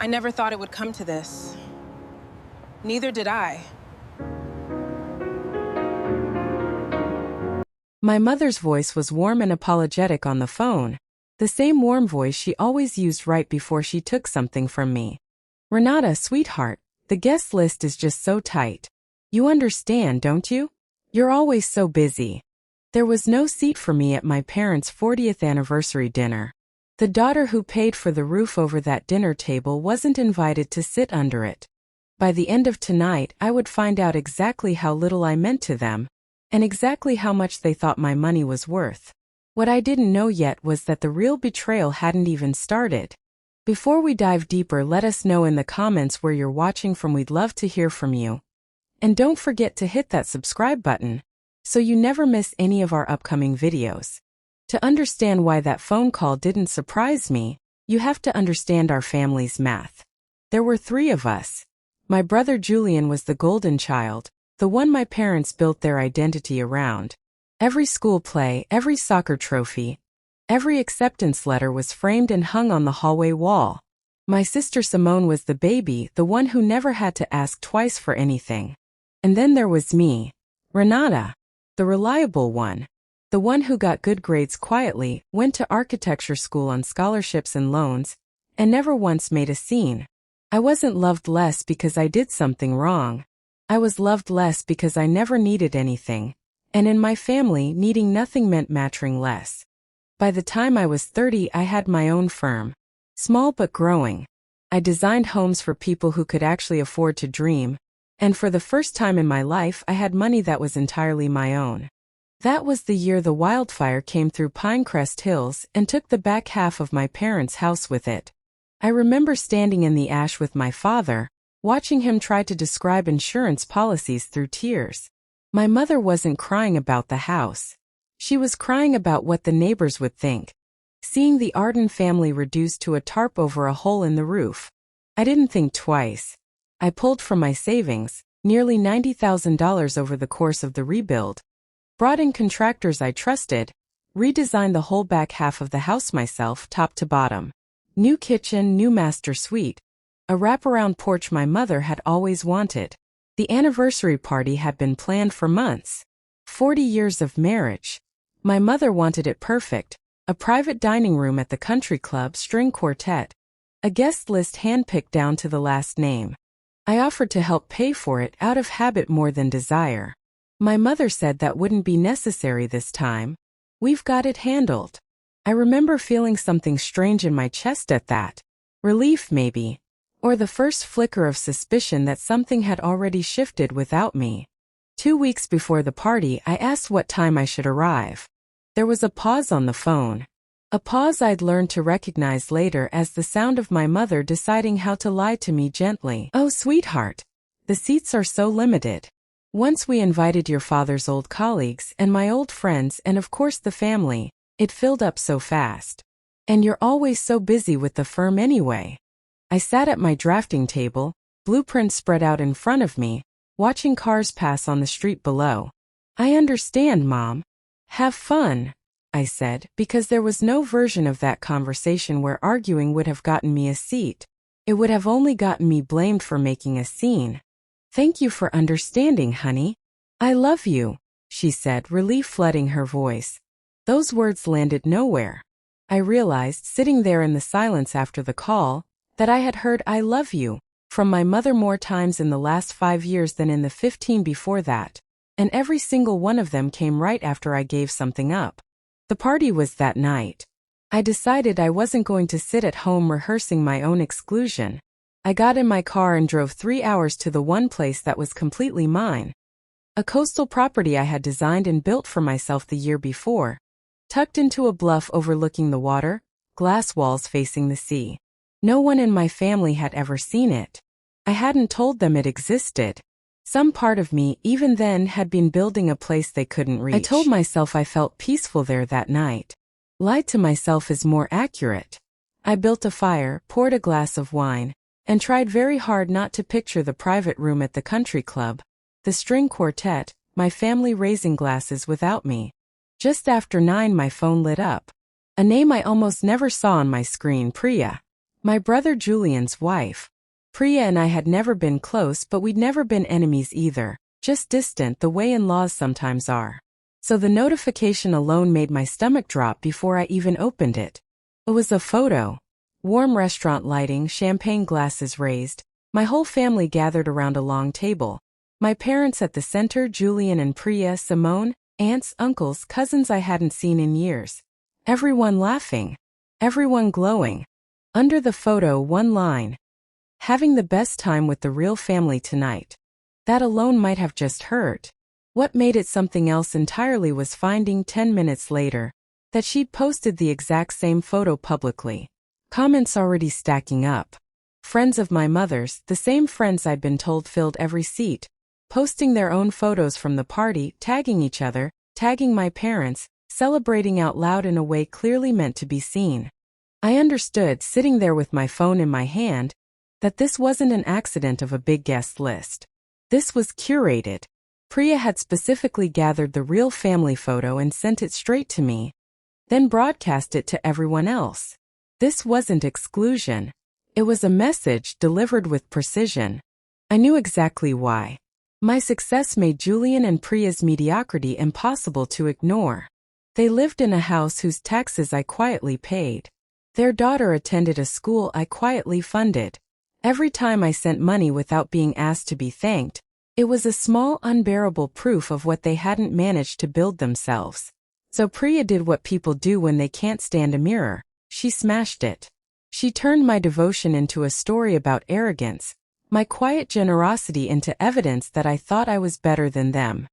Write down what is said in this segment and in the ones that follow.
I never thought it would come to this. Neither did I. My mother's voice was warm and apologetic on the phone, the same warm voice she always used right before she took something from me. Renata, sweetheart, the guest list is just so tight. You understand, don't you? You're always so busy. There was no seat for me at my parents' 40th anniversary dinner. The daughter who paid for the roof over that dinner table wasn't invited to sit under it. By the end of tonight, I would find out exactly how little I meant to them, and exactly how much they thought my money was worth. What I didn't know yet was that the real betrayal hadn't even started. Before we dive deeper, let us know in the comments where you're watching from. We'd love to hear from you. And don't forget to hit that subscribe button, so you never miss any of our upcoming videos. To understand why that phone call didn't surprise me, you have to understand our family's math. There were 3 of us. My brother Julian was the golden child, the one my parents built their identity around. Every school play, every soccer trophy, every acceptance letter was framed and hung on the hallway wall. My sister Simone was the baby, the one who never had to ask twice for anything. And then there was me, Renata, the reliable one. The one who got good grades quietly, went to architecture school on scholarships and loans, and never once made a scene. I wasn't loved less because I did something wrong. I was loved less because I never needed anything, and in my family, needing nothing meant mattering less. By the time I was 30, I had my own firm. Small but growing. I designed homes for people who could actually afford to dream, and for the first time in my life, I had money that was entirely my own. That was the year the wildfire came through Pinecrest Hills and took the back half of my parents' house with it. I remember standing in the ash with my father, watching him try to describe insurance policies through tears. My mother wasn't crying about the house. She was crying about what the neighbors would think. Seeing the Arden family reduced to a tarp over a hole in the roof. I didn't think twice. I pulled from my savings, nearly $90,000 over the course of the rebuild. Brought in contractors I trusted, redesigned the whole back half of the house myself, top to bottom. New kitchen, new master suite. A wraparound porch my mother had always wanted. The anniversary party had been planned for months. 40 years of marriage. My mother wanted it perfect. A private dining room at the country club, string quartet. A guest list handpicked down to the last name. I offered to help pay for it out of habit more than desire. My mother said that wouldn't be necessary this time. We've got it handled. I remember feeling something strange in my chest at that. Relief maybe. Or the first flicker of suspicion that something had already shifted without me. 2 weeks before the party, I asked what time I should arrive. There was a pause on the phone. A pause I'd learned to recognize later as the sound of my mother deciding how to lie to me gently. Oh, sweetheart. The seats are so limited. Once we invited your father's old colleagues and my old friends and of course the family, it filled up so fast. And you're always so busy with the firm anyway. I sat at my drafting table, blueprints spread out in front of me, watching cars pass on the street below. I understand, Mom. Have fun, I said, because there was no version of that conversation where arguing would have gotten me a seat. It would have only gotten me blamed for making a scene. Thank you for understanding, honey. I love you, she said, relief flooding her voice. Those words landed nowhere. I realized, sitting there in the silence after the call, that I had heard "I love you" from my mother more times in the last 5 years than in the 15 before that, and every single one of them came right after I gave something up. The party was that night. I decided I wasn't going to sit at home rehearsing my own exclusion. I got in my car and drove 3 hours to the one place that was completely mine. A coastal property I had designed and built for myself the year before. Tucked into a bluff overlooking the water, glass walls facing the sea. No one in my family had ever seen it. I hadn't told them it existed. Some part of me, even then, had been building a place they couldn't reach. I told myself I felt peaceful there that night. Lied to myself is more accurate. I built a fire, poured a glass of wine, and tried very hard not to picture the private room at the country club, the string quartet, my family raising glasses without me. Just after 9 my phone lit up. A name I almost never saw on my screen, Priya. My brother Julian's wife. Priya and I had never been close, but we'd never been enemies either, just distant the way in-laws sometimes are. So the notification alone made my stomach drop before I even opened it. It was a photo. Warm restaurant lighting, champagne glasses raised, my whole family gathered around a long table. My parents at the center, Julian and Priya, Simone, aunts, uncles, cousins I hadn't seen in years. Everyone laughing. Everyone glowing. Under the photo, one line. Having the best time with the real family tonight. That alone might have just hurt. What made it something else entirely was finding 10 minutes later that she'd posted the exact same photo publicly. Comments already stacking up. Friends of my mother's, the same friends I'd been told filled every seat, posting their own photos from the party, tagging each other, tagging my parents, celebrating out loud in a way clearly meant to be seen. I understood, sitting there with my phone in my hand, that this wasn't an accident of a big guest list. This was curated. Priya had specifically gathered the real family photo and sent it straight to me, then broadcast it to everyone else. This wasn't exclusion. It was a message delivered with precision. I knew exactly why. My success made Julian and Priya's mediocrity impossible to ignore. They lived in a house whose taxes I quietly paid. Their daughter attended a school I quietly funded. Every time I sent money without being asked to be thanked, it was a small, unbearable proof of what they hadn't managed to build themselves. So Priya did what people do when they can't stand a mirror. She smashed it. She turned my devotion into a story about arrogance, my quiet generosity into evidence that I thought I was better than them.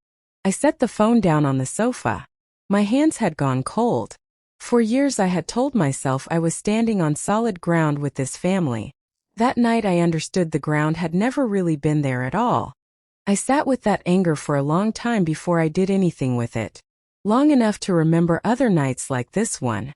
I set the phone down on the sofa. My hands had gone cold. For years I had told myself I was standing on solid ground with this family. That night I understood the ground had never really been there at all. I sat with that anger for a long time before I did anything with it. Long enough to remember other nights like this one.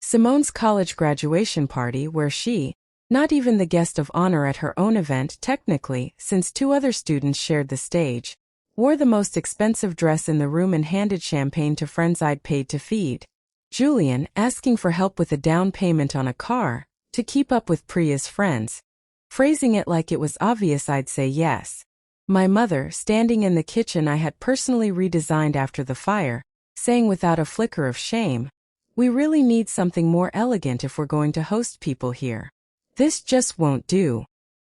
Simone's college graduation party where she, not even the guest of honor at her own event technically, since two other students shared the stage, wore the most expensive dress in the room and handed champagne to friends I'd paid to feed. Julian, asking for help with a down payment on a car, to keep up with Priya's friends. Phrasing it like it was obvious I'd say yes. My mother, standing in the kitchen I had personally redesigned after the fire, saying without a flicker of shame, "We really need something more elegant if we're going to host people here. This just won't do."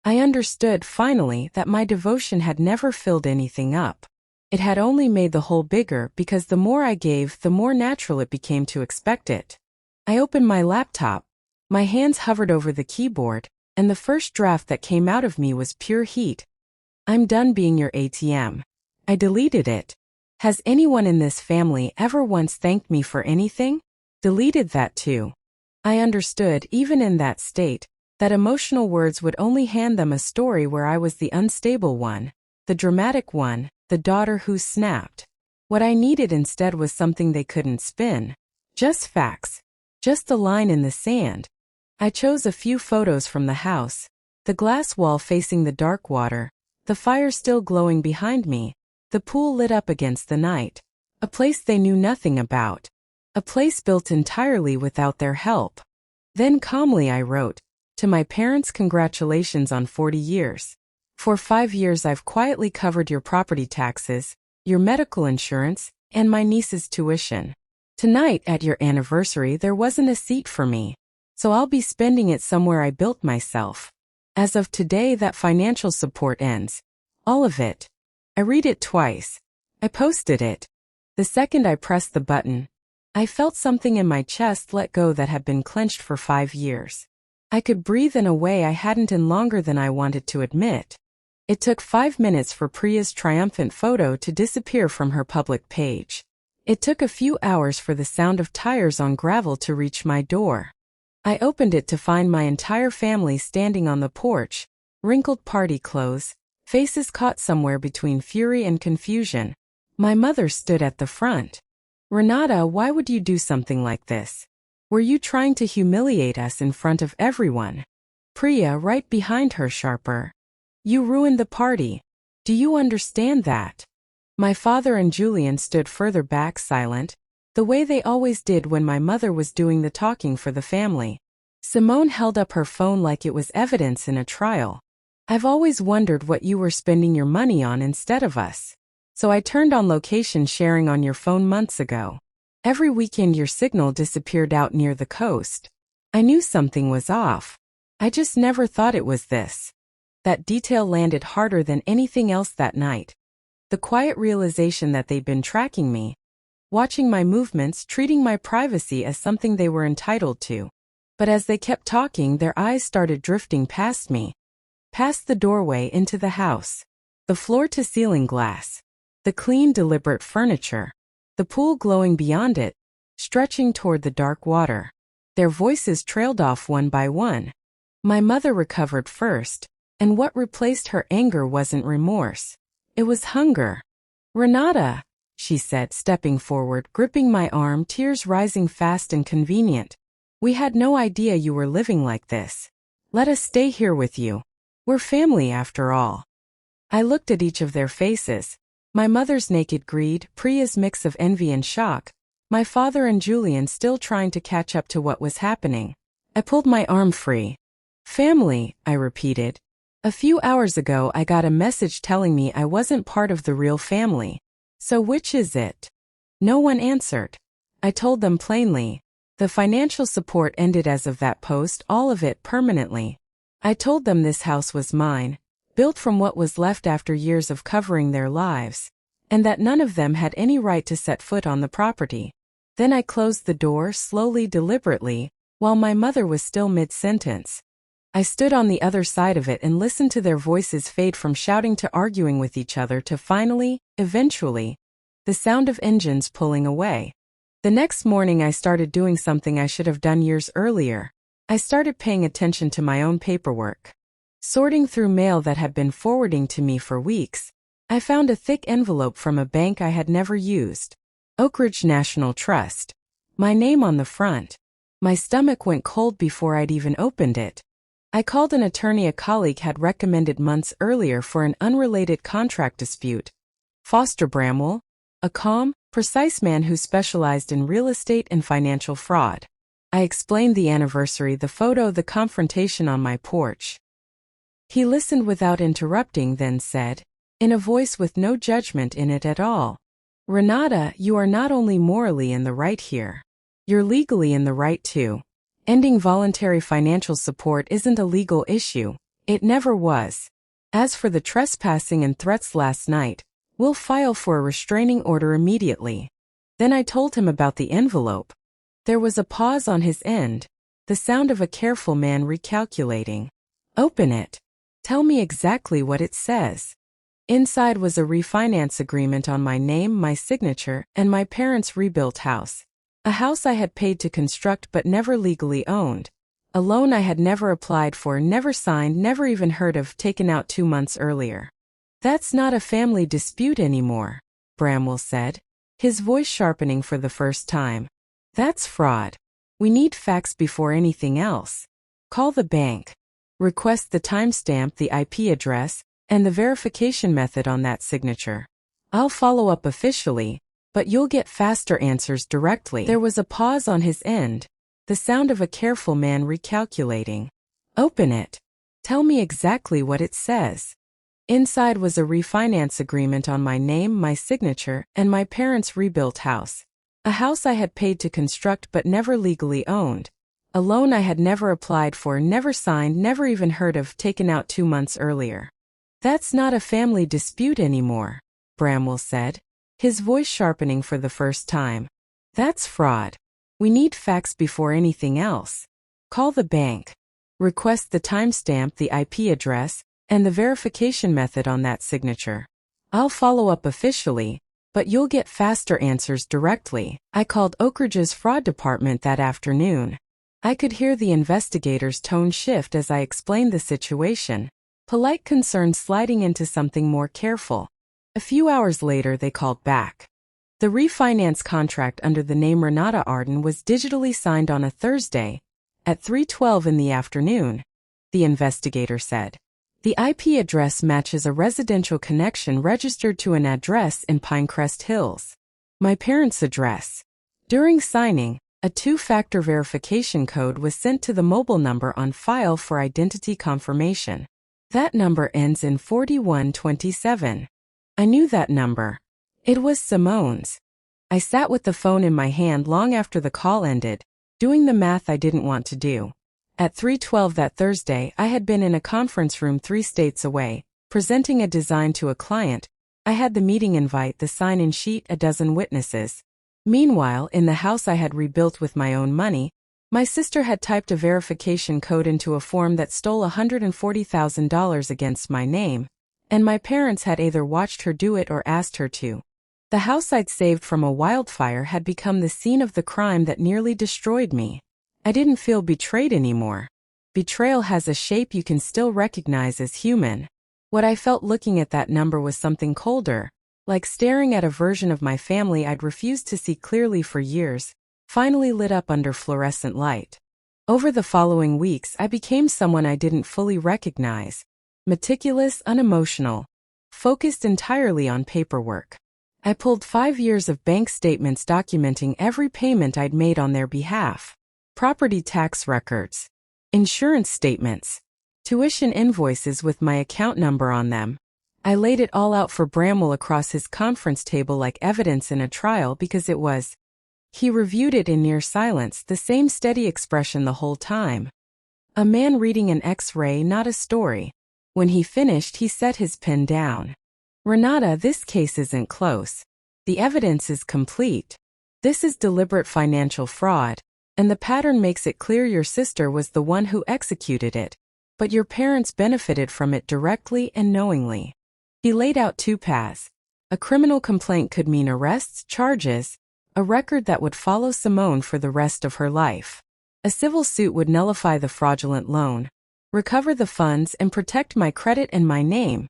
I understood finally that my devotion had never filled anything up. It had only made the hole bigger because the more I gave, the more natural it became to expect it. I opened my laptop. My hands hovered over the keyboard, and the first draft that came out of me was pure heat. "I'm done being your ATM." I deleted it. Has anyone in this family ever once thanked me for anything? Deleted that too. I understood, even in that state, that emotional words would only hand them a story where I was the unstable one, the dramatic one, the daughter who snapped. What I needed instead was something they couldn't spin. Just facts. Just a line in the sand. I chose a few photos from the house, the glass wall facing the dark water, the fire still glowing behind me, the pool lit up against the night, a place they knew nothing about, a place built entirely without their help. Then calmly I wrote, "To my parents, congratulations on 40 years. For 5 years I've quietly covered your property taxes, your medical insurance, and my niece's tuition. Tonight at your anniversary there wasn't a seat for me, so I'll be spending it somewhere I built myself. As of today that financial support ends. All of it." I read it twice. I posted it. The second I pressed the button, I felt something in my chest let go that had been clenched for 5 years. I could breathe in a way I hadn't in longer than I wanted to admit. It took 5 minutes for Priya's triumphant photo to disappear from her public page. It took a few hours for the sound of tires on gravel to reach my door. I opened it to find my entire family standing on the porch, wrinkled party clothes, faces caught somewhere between fury and confusion. My mother stood at the front. "Renata, why would you do something like this? Were you trying to humiliate us in front of everyone?" Priya, right behind her, sharper. "You ruined the party. Do you understand that?" My father and Julian stood further back, silent, the way they always did when my mother was doing the talking for the family. Simone held up her phone like it was evidence in a trial. "I've always wondered what you were spending your money on instead of us. So I turned on location sharing on your phone months ago. Every weekend your signal disappeared out near the coast. I knew something was off. I just never thought it was this." That detail landed harder than anything else that night. The quiet realization that they'd been tracking me, watching my movements, treating my privacy as something they were entitled to. But as they kept talking, their eyes started drifting past me, past the doorway into the house, the floor-to-ceiling glass, the clean, deliberate furniture, the pool glowing beyond it, stretching toward the dark water. Their voices trailed off one by one. My mother recovered first, and what replaced her anger wasn't remorse. It was hunger. "Renata," she said, stepping forward, gripping my arm, tears rising fast and convenient. "We had no idea you were living like this. Let us stay here with you. We're family after all." I looked at each of their faces. My mother's naked greed, Priya's mix of envy and shock, my father and Julian still trying to catch up to what was happening. I pulled my arm free. "Family," I repeated. "A few hours ago I got a message telling me I wasn't part of the real family. So which is it?" No one answered. I told them plainly. The financial support ended as of that post, all of it permanently. I told them this house was mine, built from what was left after years of covering their lives, and that none of them had any right to set foot on the property. Then I closed the door slowly, deliberately, while my mother was still mid-sentence. I stood on the other side of it and listened to their voices fade from shouting to arguing with each other to finally, eventually, the sound of engines pulling away. The next morning I started doing something I should have done years earlier. I started paying attention to my own paperwork. Sorting through mail that had been forwarding to me for weeks, I found a thick envelope from a bank I had never used. Oak Ridge National Trust. My name on the front. My stomach went cold before I'd even opened it. I called an attorney a colleague had recommended months earlier for an unrelated contract dispute. Foster Bramwell, a calm, precise man who specialized in real estate and financial fraud. I explained the anniversary, the photo, the confrontation on my porch. He listened without interrupting, then said, in a voice with no judgment in it at all, "Renata, you are not only morally in the right here. You're legally in the right too. Ending voluntary financial support isn't a legal issue. It never was. As for the trespassing and threats last night, we'll file for a restraining order immediately." Then I told him about the envelope. There was a pause on his end, the sound of a careful man recalculating. "Open it. Tell me exactly what it says." Inside was a refinance agreement on my name, my signature, and my parents' rebuilt house. A house I had paid to construct but never legally owned. A loan I had never applied for, never signed, never even heard of, taken out 2 months earlier. "That's not a family dispute anymore," Bramwell said, his voice sharpening for the first time. "That's fraud. We need facts before anything else. Call the bank. Request the timestamp, the IP address, and the verification method on that signature. I'll follow up officially, but you'll get faster answers directly." There was a pause on his end, the sound of a careful man recalculating. "Open it. Tell me exactly what it says." Inside was a refinance agreement on my name, my signature, and my parents' rebuilt house. A house I had paid to construct but never legally owned. A loan I had never applied for, never signed, never even heard of, taken out 2 months earlier. "That's not a family dispute anymore," Bramwell said, his voice sharpening for the first time. "That's fraud. We need facts before anything else. Call the bank. Request the timestamp, the IP address, and the verification method on that signature. I'll follow up officially, but you'll get faster answers directly." I called Oak Ridge's fraud department that afternoon. I could hear the investigator's tone shift as I explained the situation, polite concern sliding into something more careful. A few hours later they called back. The refinance contract under the name Renata Arden was digitally signed on a Thursday, at 3:12 in the afternoon, the investigator said. The IP address matches a residential connection registered to an address in Pinecrest Hills. My parents' address. During signing, A two-factor verification code was sent to the mobile number on file for identity confirmation. That number ends in 4127. I knew that number. It was Simone's. I sat with the phone in my hand long after the call ended, doing the math I didn't want to do. At 3:12 that Thursday, I had been in a conference room 3 states away, presenting a design to a client. I had the meeting invite, the sign-in sheet, a dozen witnesses. Meanwhile, in the house I had rebuilt with my own money, my sister had typed a verification code into a form that stole $140,000 against my name, and my parents had either watched her do it or asked her to. The house I'd saved from a wildfire had become the scene of the crime that nearly destroyed me. I didn't feel betrayed anymore. Betrayal has a shape you can still recognize as human. What I felt looking at that number was something colder, like staring at a version of my family I'd refused to see clearly for years, finally lit up under fluorescent light. Over the following weeks, I became someone I didn't fully recognize. Meticulous, unemotional, focused entirely on paperwork. I pulled 5 years of bank statements documenting every payment I'd made on their behalf. Property tax records, insurance statements, tuition invoices with my account number on them. I laid it all out for Bramwell across his conference table like evidence in a trial because it was. He reviewed it in near silence, the same steady expression the whole time. A man reading an X-ray, not a story. When he finished, he set his pen down. Renata, this case isn't close. The evidence is complete. This is deliberate financial fraud, and the pattern makes it clear your sister was the one who executed it, but your parents benefited from it directly and knowingly. He laid out 2 paths. A criminal complaint could mean arrests, charges, a record that would follow Simone for the rest of her life. A civil suit would nullify the fraudulent loan, recover the funds, and protect my credit and my name,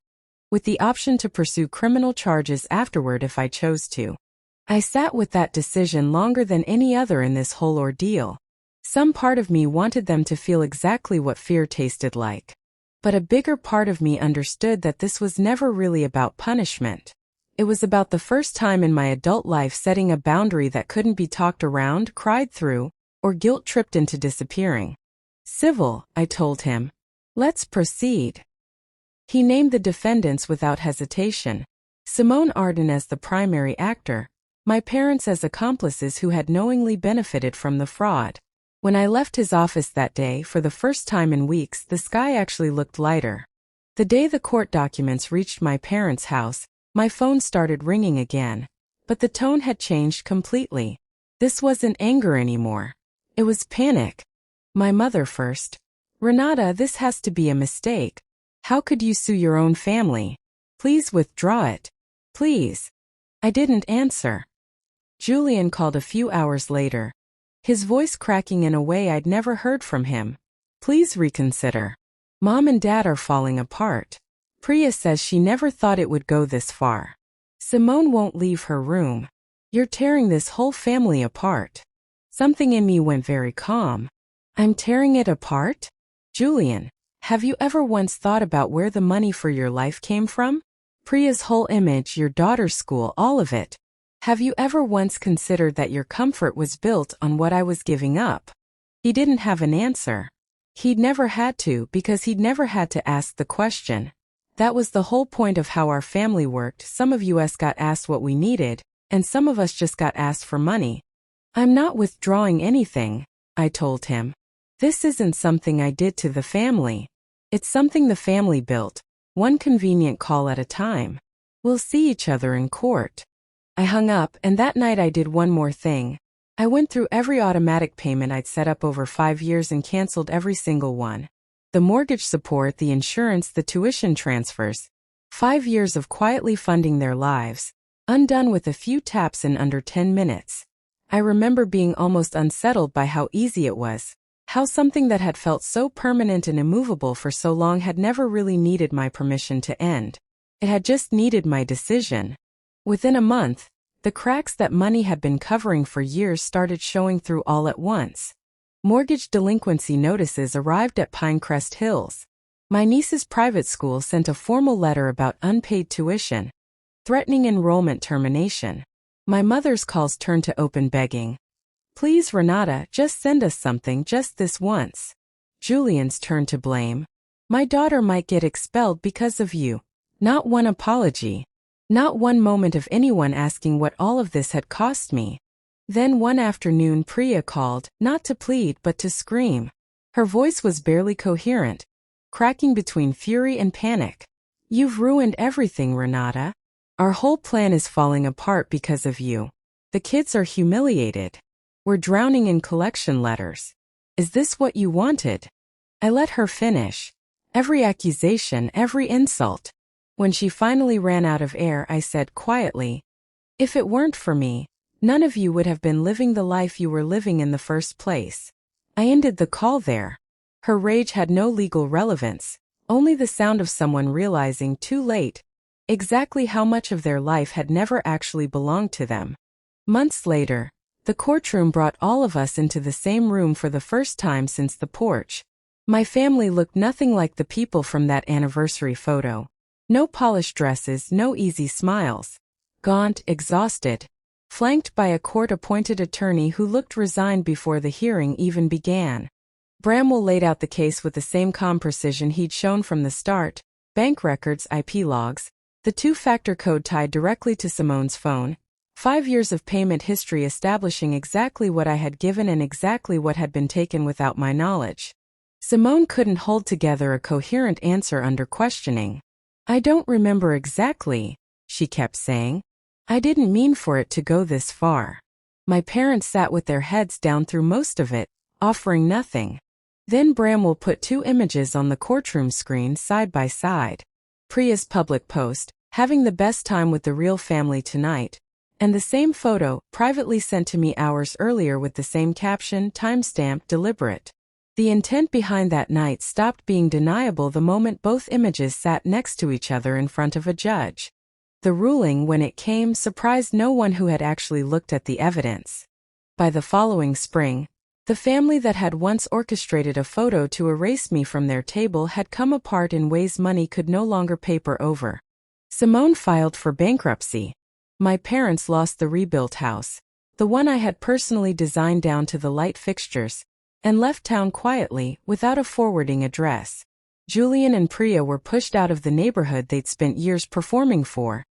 with the option to pursue criminal charges afterward if I chose to. I sat with that decision longer than any other in this whole ordeal. Some part of me wanted them to feel exactly what fear tasted like. But a bigger part of me understood that this was never really about punishment. It was about the first time in my adult life setting a boundary that couldn't be talked around, cried through, or guilt-tripped into disappearing. Civil, I told him. Let's proceed. He named the defendants without hesitation. Simone Arden as the primary actor, my parents as accomplices who had knowingly benefited from the fraud. When I left his office that day, for the first time in weeks, the sky actually looked lighter. The day the court documents reached my parents' house, my phone started ringing again. But the tone had changed completely. This wasn't anger anymore. It was panic. My mother first. Renata, this has to be a mistake. How could you sue your own family? Please withdraw it. Please. I didn't answer. Julian called a few hours later, his voice cracking in a way I'd never heard from him. Please reconsider. Mom and Dad are falling apart. Priya says she never thought it would go this far. Simone won't leave her room. You're tearing this whole family apart. Something in me went very calm. I'm tearing it apart? Julian, have you ever once thought about where the money for your life came from? Priya's whole image, your daughter's school, all of it. Have you ever once considered that your comfort was built on what I was giving up? He didn't have an answer. He'd never had to because he'd never had to ask the question. That was the whole point of how our family worked. Some of us got asked what we needed, and some of us just got asked for money. I'm not withdrawing anything, I told him. This isn't something I did to the family. It's something the family built, one convenient call at a time. We'll see each other in court. I hung up, and that night I did one more thing. I went through every automatic payment I'd set up over 5 years and canceled every single one. The mortgage support, the insurance, the tuition transfers. 5 years of quietly funding their lives, undone with a few taps in under 10 minutes. I remember being almost unsettled by how easy it was. How something that had felt so permanent and immovable for so long had never really needed my permission to end. It had just needed my decision. Within a month, the cracks that money had been covering for years started showing through all at once. Mortgage delinquency notices arrived at Pinecrest Hills. My niece's private school sent a formal letter about unpaid tuition, threatening enrollment termination. My mother's calls turned to open begging. Please, Renata, just send us something just this once. Julian's turn to blame. My daughter might get expelled because of you. Not one apology. Not one moment of anyone asking what all of this had cost me. Then one afternoon Priya called, not to plead but to scream. Her voice was barely coherent, cracking between fury and panic. You've ruined everything, Renata. Our whole plan is falling apart because of you. The kids are humiliated. We're drowning in collection letters. Is this what you wanted? I let her finish. Every accusation, every insult. When she finally ran out of air, I said quietly, if it weren't for me, none of you would have been living the life you were living in the first place. I ended the call there. Her rage had no legal relevance, only the sound of someone realizing too late exactly how much of their life had never actually belonged to them. Months later, the courtroom brought all of us into the same room for the first time since the porch. My family looked nothing like the people from that anniversary photo. No polished dresses, no easy smiles. Gaunt, exhausted. Flanked by a court-appointed attorney who looked resigned before the hearing even began. Bramwell laid out the case with the same calm precision he'd shown from the start. Bank records, IP logs, the two-factor code tied directly to Simone's phone, 5 years of payment history establishing exactly what I had given and exactly what had been taken without my knowledge. Simone couldn't hold together a coherent answer under questioning. I don't remember exactly, she kept saying. I didn't mean for it to go this far. My parents sat with their heads down through most of it, offering nothing. Then Bramwell put 2 images on the courtroom screen side by side. Priya's public post, having the best time with the real family tonight, and the same photo, privately sent to me hours earlier with the same caption, timestamp, deliberate. The intent behind that night stopped being deniable the moment both images sat next to each other in front of a judge. The ruling, when it came, surprised no one who had actually looked at the evidence. By the following spring, the family that had once orchestrated a photo to erase me from their table had come apart in ways money could no longer paper over. Simone filed for bankruptcy. My parents lost the rebuilt house, the one I had personally designed down to the light fixtures, and left town quietly, without a forwarding address. Julian and Priya were pushed out of the neighborhood they'd spent years performing for,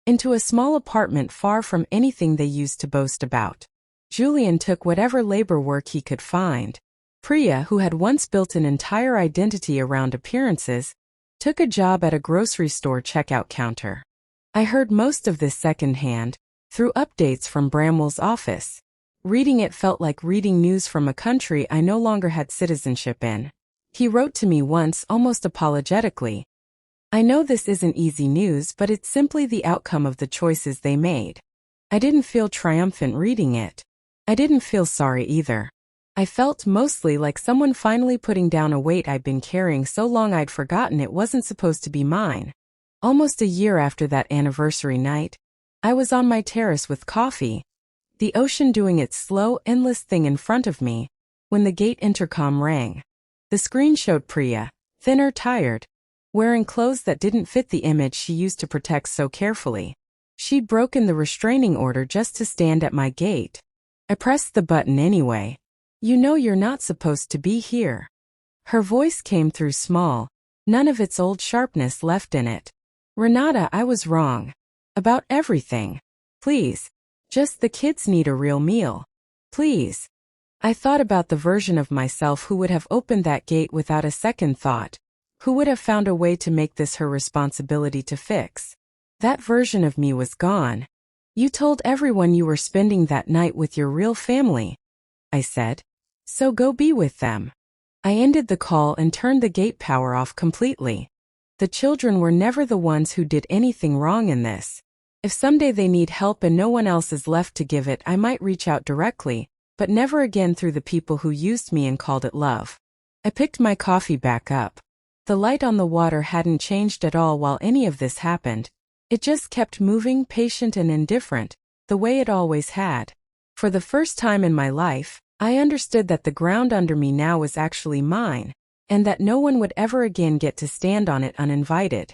into a small apartment far from anything they used to boast about. Julian took whatever labor work he could find. Priya, who had once built an entire identity around appearances, took a job at a grocery store checkout counter. I heard most of this secondhand, through updates from Bramwell's office. Reading it felt like reading news from a country I no longer had citizenship in. He wrote to me once, almost apologetically. I know this isn't easy news, but it's simply the outcome of the choices they made. I didn't feel triumphant reading it. I didn't feel sorry either. I felt mostly like someone finally putting down a weight I'd been carrying so long I'd forgotten it wasn't supposed to be mine. Almost a year after that anniversary night, I was on my terrace with coffee, the ocean doing its slow, endless thing in front of me, when the gate intercom rang. The screen showed Priya, thinner, tired, wearing clothes that didn't fit the image she used to protect so carefully. She'd broken the restraining order just to stand at my gate. I pressed the button anyway. You know you're not supposed to be here. Her voice came through small, none of its old sharpness left in it. Renata, I was wrong. About everything. Please. Just the kids need a real meal. Please. I thought about the version of myself who would have opened that gate without a second thought, who would have found a way to make this her responsibility to fix. That version of me was gone. You told everyone you were spending that night with your real family, I said. So go be with them. I ended the call and turned the gate power off completely. The children were never the ones who did anything wrong in this. If someday they need help and no one else is left to give it, I might reach out directly, but never again through the people who used me and called it love. I picked my coffee back up. The light on the water hadn't changed at all while any of this happened. It just kept moving, patient and indifferent, the way it always had. For the first time in my life, I understood that the ground under me now was actually mine, and that no one would ever again get to stand on it uninvited.